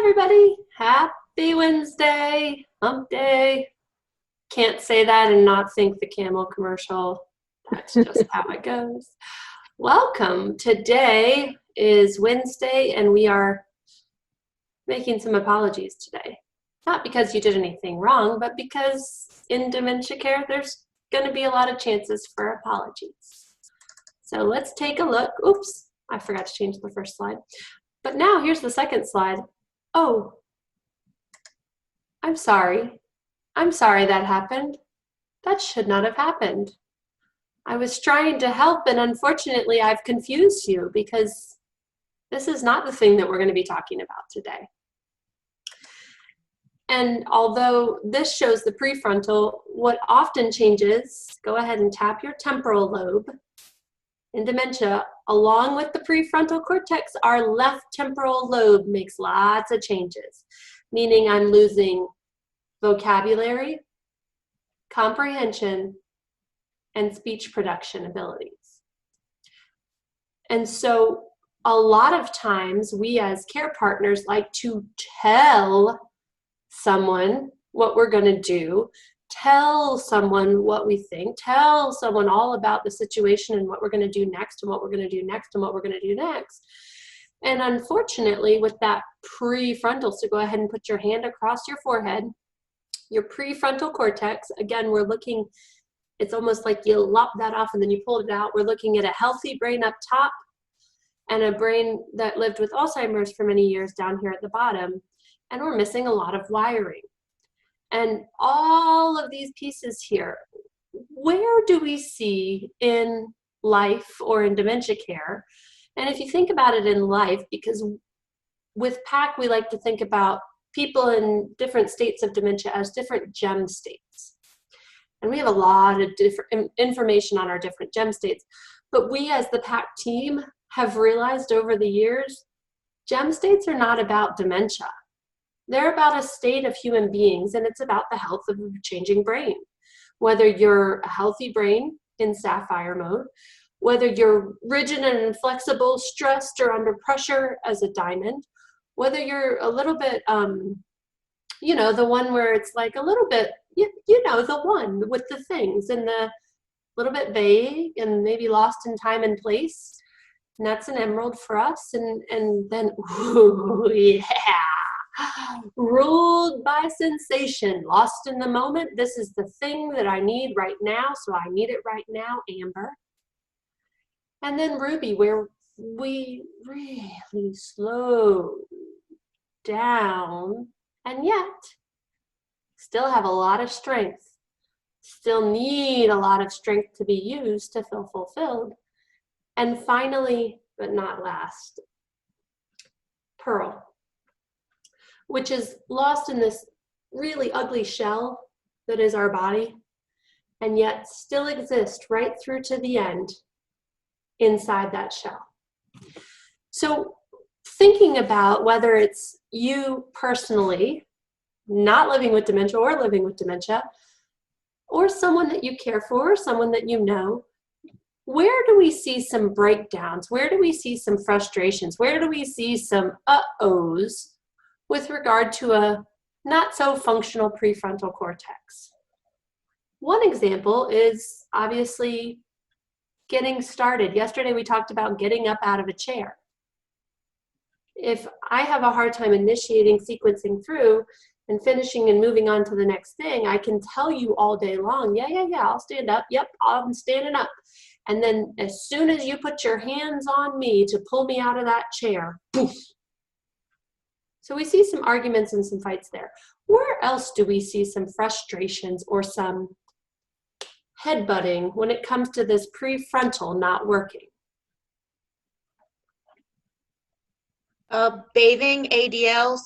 everybody. Happy Wednesday, hump day. Can't say that and not think the camel commercial. That's just how it goes. Welcome. Today is Wednesday and we are making some apologies today. Not because you did anything wrong, but because in dementia care, there's going to be a lot of chances for apologies. So let's take a look. Oops, I forgot to change the first slide. But now here's the second slide. Oh, I'm sorry. I'm sorry that happened. That should not have happened. I was trying to help and unfortunately I've confused you because this is not the thing that we're going to be talking about today. And although this shows the prefrontal, what often changes, go ahead and tap your temporal lobe. In dementia, along with the prefrontal cortex, our left temporal lobe makes lots of changes, meaning I'm losing vocabulary, comprehension, and speech production abilities. And so a lot of times we as care partners like to tell someone what we're going to do, tell someone what we think, tell someone all about the situation and what we're going to do next and what we're going to do next and what we're going to do next. And unfortunately, with that prefrontal, so go ahead and put your hand across your forehead, your prefrontal cortex, again, we're looking, it's almost like you lop that off and then you pull it out. We're looking at a healthy brain up top and a brain that lived with Alzheimer's for many years down here at the bottom. And we're missing a lot of wiring. And all of these pieces here, where do we see in life or in dementia care? And if you think about it in life, because with PAC, we like to think about people in different states of dementia as different gem states. And we have a lot of different information on our different gem states. But we as the PAC team have realized over the years, gem states are not about dementia. They're about a state of human beings, and it's about the health of a changing brain. Whether you're a healthy brain in sapphire mode, whether you're rigid and inflexible, stressed or under pressure as a diamond, whether you're a little bit, you know, the one where it's like a little bit, you know, the one with the things and the little bit vague and maybe lost in time and place. And that's an emerald for us. And then, ooh, yeah. Ruled by sensation, lost in the moment. This is the thing that I need right now, so I need it right now, amber. And then ruby, where we really slow down and yet still have a lot of strength, still need a lot of strength to be used to feel fulfilled. And finally, but not last, pearl, which is lost in this really ugly shell that is our body, and yet still exists right through to the end inside that shell. So thinking about whether it's you personally, not living with dementia or living with dementia, or someone that you care for, or someone that you know, where do we see some breakdowns? Where do we see some frustrations? Where do we see some uh-ohs with regard to a not so functional prefrontal cortex? One example is obviously getting started. Yesterday we talked about getting up out of a chair. If I have a hard time initiating, sequencing through, and finishing and moving on to the next thing, I can tell you all day long, yeah, I'll stand up. Yep, I'm standing up. And then as soon as you put your hands on me to pull me out of that chair, poof. So we see some arguments and some fights there. Where else do we see some frustrations or some headbutting when it comes to this prefrontal not working? Bathing, ADLs.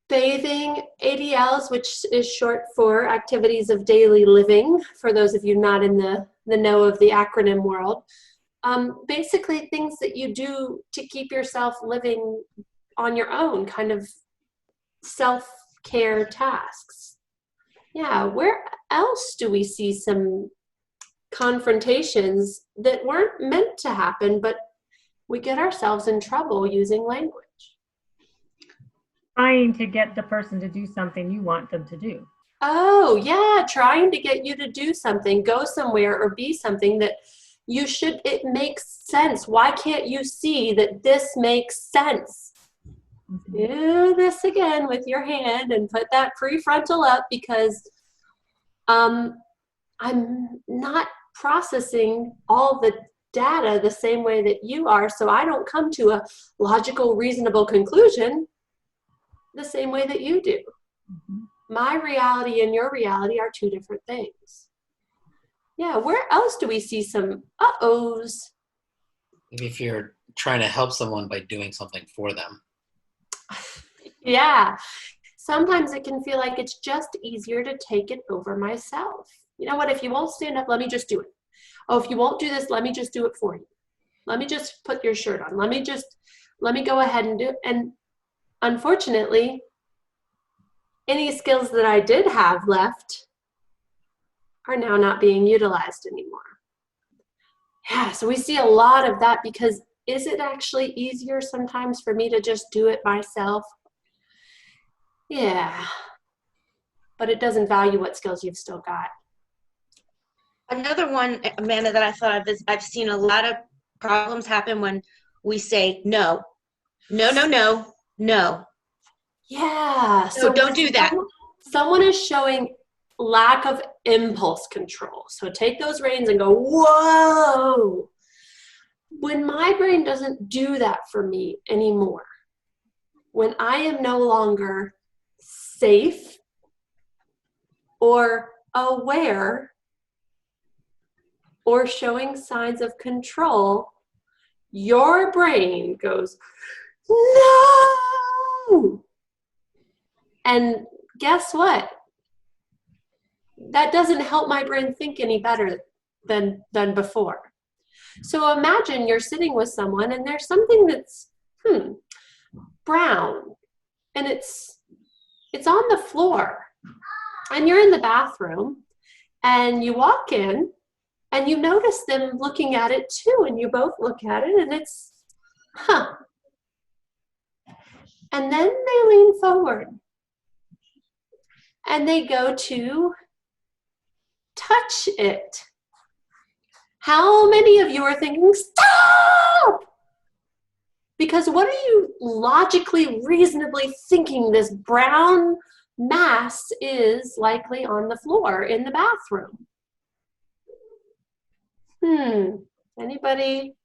Bathing, ADLs, which is short for activities of daily living, for those of you not in the know of the acronym world. Basically things that you do to keep yourself living on your own, kind of self-care tasks. Yeah, where else do we see some confrontations that weren't meant to happen, but we get ourselves in trouble using language? trying to get the person to do something you want them to do. Oh, yeah, trying to get you to do something, go somewhere, or be something that you should, it makes sense. Why can't you see that this makes sense? Do this again with your hand and put that prefrontal up, because I'm not processing all the data the same way that you are, so I don't come to a logical, reasonable conclusion the same way that you do. My reality and your reality are two different things. Yeah, where else do we see some uh-ohs? Maybe if you're trying to help someone by doing something for them. Yeah, sometimes it can feel like it's just easier to take it over myself. You know what, if you won't stand up, let me just do it. Oh, if you won't do this, let me just do it for you. Let me just put your shirt on. Let me go ahead and do it. And unfortunately, any skills that I did have left are now not being utilized anymore. Yeah, so we see a lot of that, because is it actually easier sometimes for me to just do it myself? Yeah, but it doesn't value what skills you've still got. Another one, Amanda, that I thought of is I've seen a lot of problems happen when we say no, no, no, no, no. Yeah, So don't do that. Someone is showing lack of impulse control. So take those reins and go, whoa. When my brain doesn't do that for me anymore, when I am no longer safe or aware or showing signs of control, your brain goes, no. And guess what? That doesn't help my brain think any better than before. So imagine you're sitting with someone and there's something that's brown, and it's on the floor, and you're in the bathroom, and you walk in and you notice them looking at it too, and you both look at it and it's and then they lean forward and they go to touch it. How many of you are thinking, stop? Because what are you logically, reasonably thinking this brown mass is likely on the floor in the bathroom? Anybody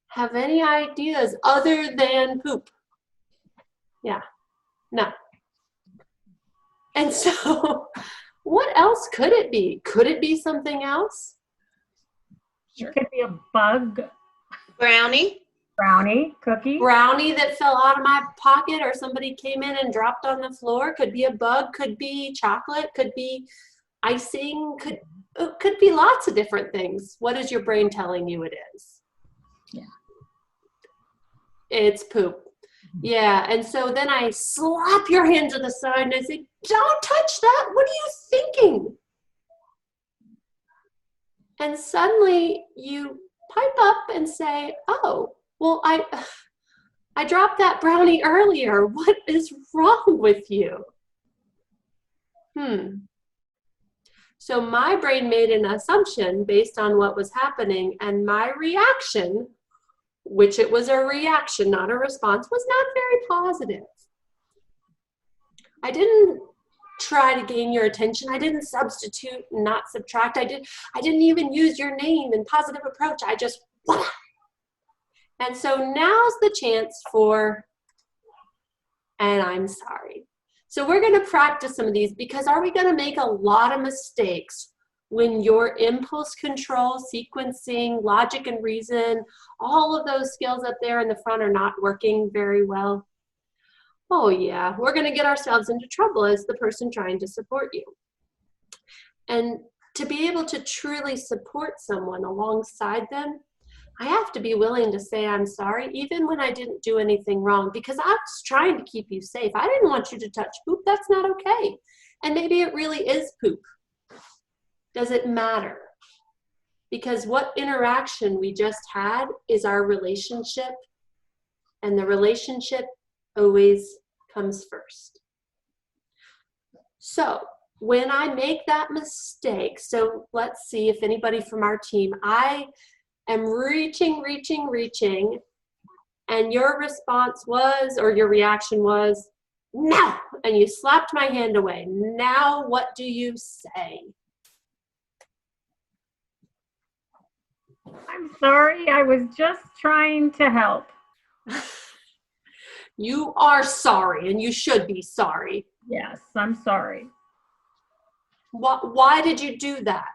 have any ideas other than poop? Yeah, no. And so what else could it be? Could it be something else? It could be a bug. Brownie. Brownie, cookie. Brownie that fell out of my pocket, or somebody came in and dropped on the floor. Could be a bug, could be chocolate, could be icing, could be lots of different things. What is your brain telling you it is? Yeah. It's poop. Yeah, and so then I slap your hand to the side and I say, don't touch that. What are you thinking? And suddenly you pipe up and say, oh, well, I dropped that brownie earlier. What is wrong with you? So my brain made an assumption based on what was happening, and my reaction, which it was a reaction, not a response, was not very positive. I didn't try to gain your attention. I didn't substitute, not subtract. I didn't even use your name in positive approach. I just, voila. And so now's the chance for, and I'm sorry. So we're going to practice some of these, because are we going to make a lot of mistakes when your impulse control, sequencing, logic and reason, all of those skills up there in the front are not working very well? Oh yeah, we're going to get ourselves into trouble as the person trying to support you. And to be able to truly support someone alongside them, I have to be willing to say I'm sorry, even when I didn't do anything wrong, because I was trying to keep you safe. I didn't want you to touch poop. That's not okay. And maybe it really is poop. Does it matter? Because what interaction we just had is our relationship, and the relationship always comes first. So when I make that mistake, so let's see if anybody from our team, I am reaching, and your response was, or your reaction was, no, and you slapped my hand away. Now what do you say? I'm sorry, I was just trying to help. You are sorry, and you should be sorry. Yes, I'm sorry. Why did you do that?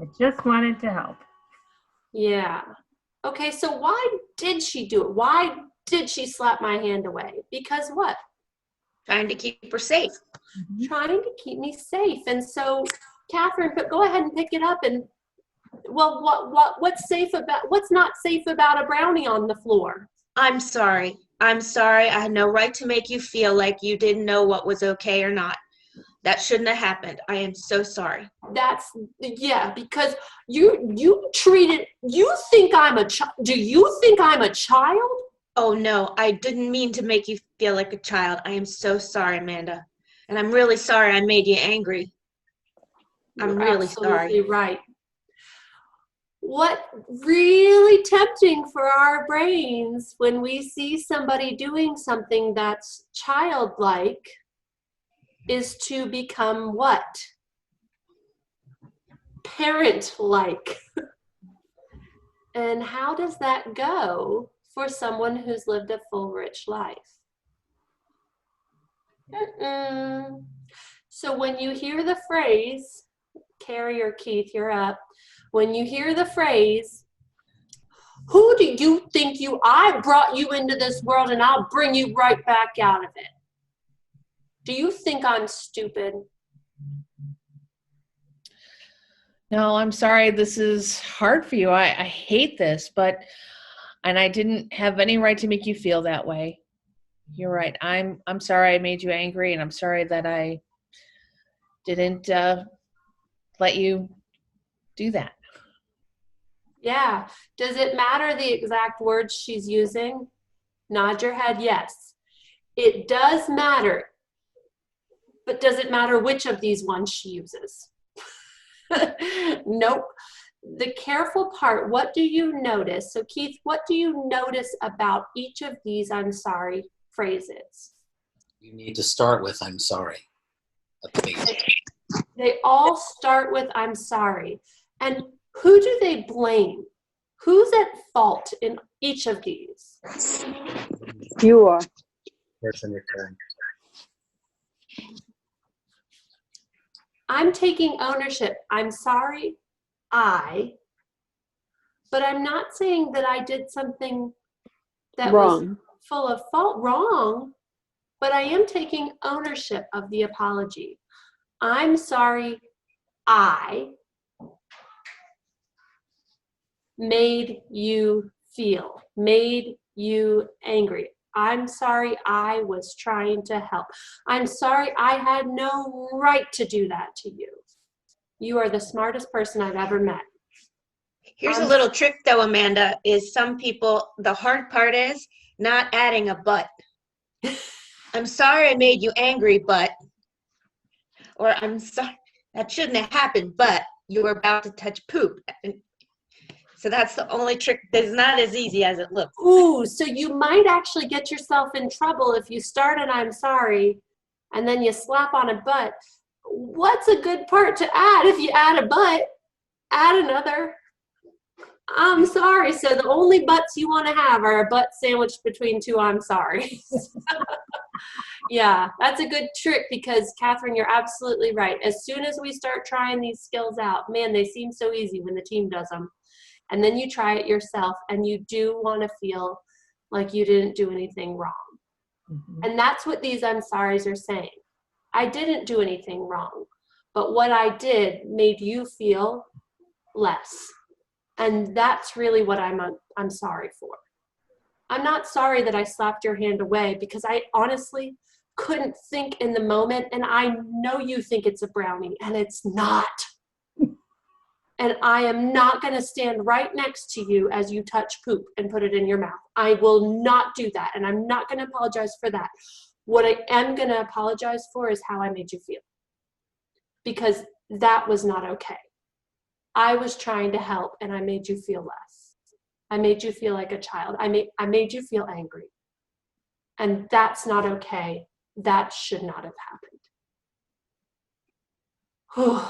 I just wanted to help. Yeah. Okay, so why did she do it? Why did she slap my hand away? Because what? Trying to keep her safe. Trying to keep me safe. And so, Catherine, go ahead and pick it up. And well, what's not safe about a brownie on the floor? I'm sorry. I'm sorry. I had no right to make you feel like you didn't know what was okay or not. That shouldn't have happened. I am so sorry. Yeah, because you treated, you think I'm a child. Do you think I'm a child? Oh no, I didn't mean to make you feel like a child. I am so sorry, Amanda. And I'm really sorry I made you angry. I'm You're really absolutely sorry. right. What really tempting for our brains when we see somebody doing something that's childlike is to become what? Parent-like. And how does that go for someone who's lived a full, rich life? So when you hear the phrase, Carrie or Keith, you're up. When you hear the phrase, who do you think you, I brought you into this world and I'll bring you right back out of it. Do you think I'm stupid? No, I'm sorry. This is hard for you. I hate this, and I didn't have any right to make you feel that way. You're right. I'm sorry I made you angry, and I'm sorry that I didn't let you do that. Yeah. Does it matter the exact words she's using? Nod your head, yes. It does matter. But does it matter which of these ones she uses? Nope. The careful part, what do you notice? So Keith, what do you notice about each of these I'm sorry phrases? You need to start with "I'm sorry" at the beginning. They all start with I'm sorry. And who do they blame? Who's at fault in each of these? You are. Person return. I'm taking ownership. I'm sorry, but I'm not saying that I did something that was Wrong. full of fault, wrong, but I am taking ownership of the apology. I'm sorry, I made you feel, made you angry. I'm sorry, I was trying to help. I'm sorry, I had no right to do that to you. You are the smartest person I've ever met. Here's a little trick though, Amanda, is some people, the hard part is not adding a but. I'm sorry I made you angry, but, or I'm sorry, that shouldn't have happened, but you were about to touch poop. So that's the only trick that's not as easy as it looks. Ooh, so you might actually get yourself in trouble if you start an I'm sorry and then you slap on a but. What's a good part to add? If you add a but, add another I'm sorry. So the only buts you want to have are a butt sandwiched between two I'm sorry. Yeah, that's a good trick because Catherine, you're absolutely right. As soon as we start trying these skills out, man, they seem so easy when the team does them. And then you try it yourself and you do want to feel like you didn't do anything wrong. Mhm. And that's what these I'm sorries are saying. I didn't do anything wrong, but what I did made you feel less. And that's really what I'm sorry for. I'm not sorry that I slapped your hand away because I honestly couldn't think in the moment, and I know you think it's a brownie, and it's not. And I am not going to stand right next to you as you touch poop and put it in your mouth. I will not do that. And I'm not going to apologize for that. What I am going to apologize for is how I made you feel. Because that was not okay. I was trying to help and I made you feel less. I made you feel like a child. I made you feel angry. And that's not okay. That should not have happened.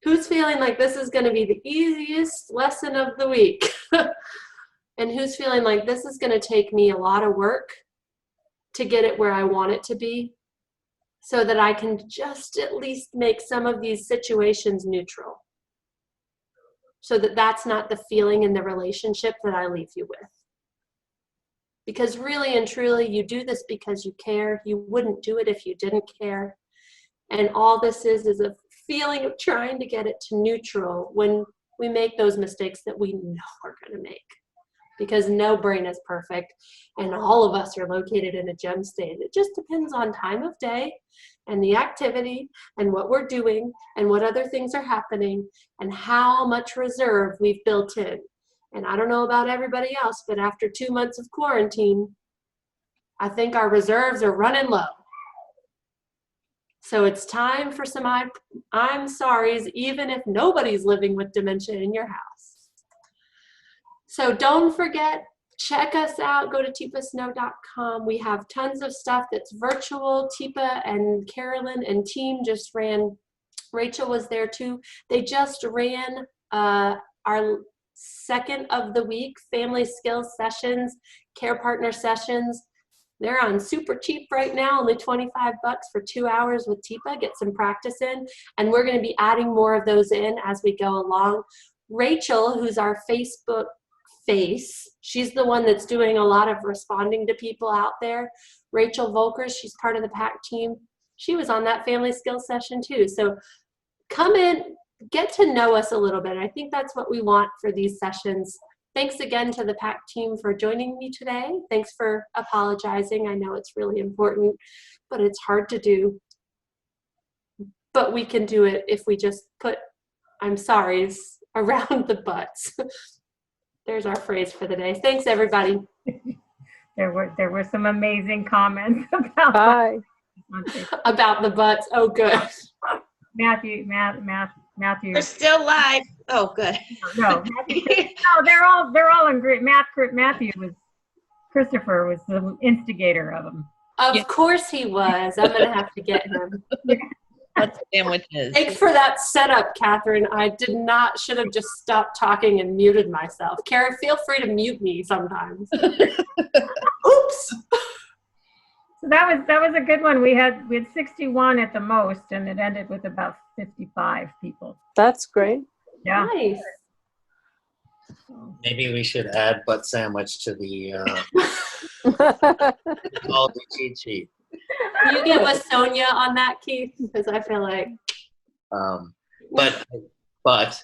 Who's feeling like this is going to be the easiest lesson of the week? And who's feeling like this is going to take me a lot of work to get it where I want it to be so that I can just at least make some of these situations neutral? So that that's not the feeling in the relationship that I leave you with. Because really and truly, you do this because you care. You wouldn't do it if you didn't care. And all this is a feeling of trying to get it to neutral when we make those mistakes that we know we're going to make. Because no brain is perfect, and all of us are located in a gem state. It just depends on time of day and the activity and what we're doing and what other things are happening and how much reserve we've built in. And I don't know about everybody else, but after 2 months of quarantine, I think our reserves are running low. So it's time for some I'm sorries, even if nobody's living with dementia in your house. So don't forget, check us out. Go to tipasnow.com. We have tons of stuff that's virtual. Tipa and Carolyn and team just ran, Rachel was there too. They just ran our second of the week family skills sessions, care partner sessions. They're on super cheap right now, only $25 for 2 hours with Tipa. Get some practice in. And we're going to be adding more of those in as we go along. Rachel, who's our Facebook face, she's the one that's doing a lot of responding to people out there. Rachel Volkers, she's part of the PAC team. She was on that family skills session too. So come in, get to know us a little bit. I think that's what we want for these sessions. Thanks again to the PAC team for joining me today. Thanks for apologizing. I know it's really important, but it's hard to do. But we can do it if we just put I'm sorry's around the butts. There's our phrase for the day. Thanks, everybody. There were some amazing comments about Bye. About the butts. Oh, good. Matthew. We're still live. Oh, good. No, they're all in great. Christopher was the instigator of them. Of course he was. I'm going to have to get him. What sandwiches? Thanks for that setup, Catherine. I should have just stopped talking and muted myself. Kara, feel free to mute me sometimes. Oops. So that was a good one. We had 61 at the most, and it ended with about 55 people. That's great. Yeah. Nice. Maybe we should add butt sandwich to the all the cheat sheet. Can you get with Sonia on that, Keith? Because I feel like. But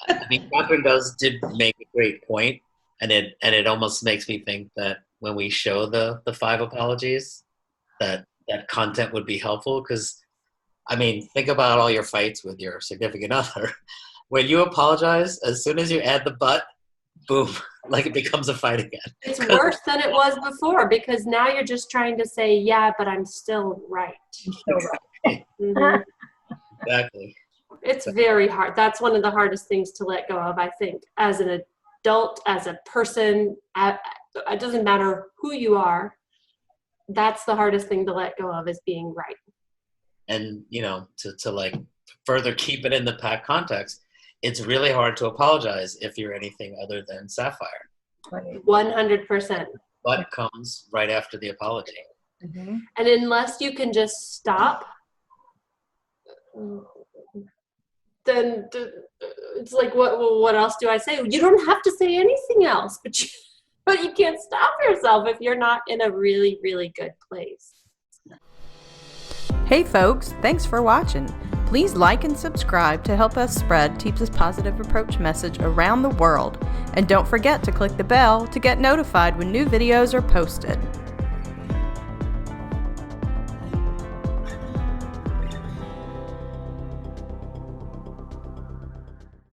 I mean, Catherine did make a great point, and it almost makes me think that when we show the 5 apologies, that content would be helpful. Because I mean, think about all your fights with your significant other. When you apologize, as soon as you add the but, boom, like it becomes a fight again. It's worse than it was before because now you're just trying to say, yeah, but I'm still right. Mhm. Exactly. It's very hard. That's one of the hardest things to let go of, I think, as an adult, as a person. It doesn't matter who you are. That's the hardest thing to let go of, is being right. And, to like further keep it in the PAC context, it's really hard to apologize if you're anything other than Sapphire. 100%. But comes right after the apology. Mm-hmm. And unless you can just stop, then it's like, what else do I say? You don't have to say anything else, but you can't stop yourself if you're not in a really, really good place. Hey folks, thanks for watching. Please like and subscribe to help us spread TIPS's positive approach message around the world. And don't forget to click the bell to get notified when new videos are posted.